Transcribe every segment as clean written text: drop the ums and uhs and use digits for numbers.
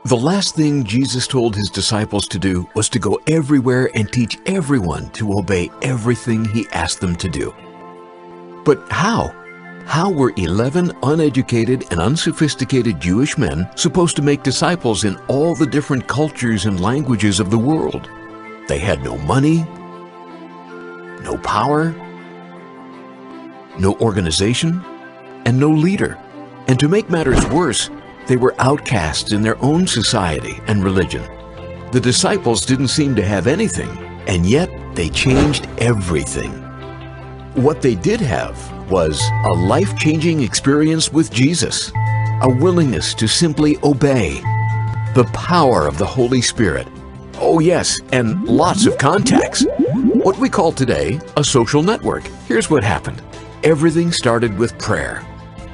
The last thing Jesus told his disciples to do was to go everywhere and teach everyone to obey everything he asked them to do. But how? How were 11 uneducated and unsophisticated Jewish men supposed to make disciples in all the different cultures and languages of the world? They had no money, no power, no organization, and no leader. And to make matters worse, they were outcasts in their own society and religion. The disciples didn't seem to have anything, and yet they changed everything. What they did have was a life-changing experience with Jesus, a willingness to simply obey, the power of the Holy Spirit. Oh yes, and lots of contacts. What we call today a social network. Here's what happened. Everything started with prayer.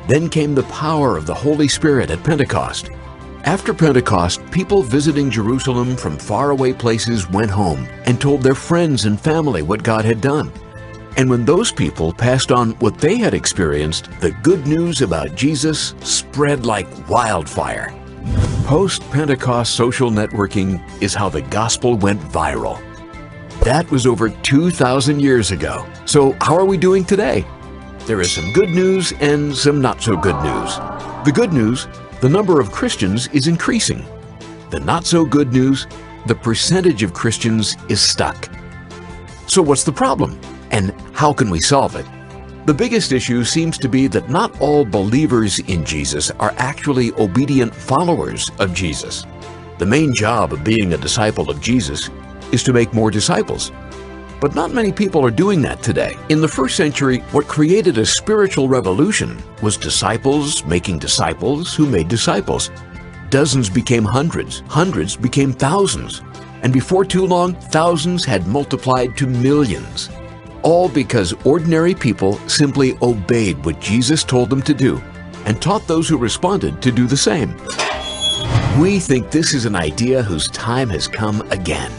Then came the power of the Holy Spirit at Pentecost. After Pentecost, people visiting Jerusalem from faraway places went home and told their friends and family what God had done. And when those people passed on what they had experienced, the good news about Jesus spread like wildfire. Post-Pentecost social networking is how the gospel went viral. That was over 2,000 years ago. So how are we doing today? There is some good news and some not so good news. The good news, the number of Christians is increasing. The not so good news, the percentage of Christians is stuck. So what's the problem? And how can we solve it? The biggest issue seems to be that not all believers in Jesus are actually obedient followers of Jesus. The main job of being a disciple of Jesus is to make more disciples. But not many people are doing that today. In the first century, what created a spiritual revolution was disciples making disciples who made disciples. Dozens became hundreds, hundreds became thousands, and before too long, thousands had multiplied to millions. All because ordinary people simply obeyed what Jesus told them to do and taught those who responded to do the same. We think this is an idea whose time has come again.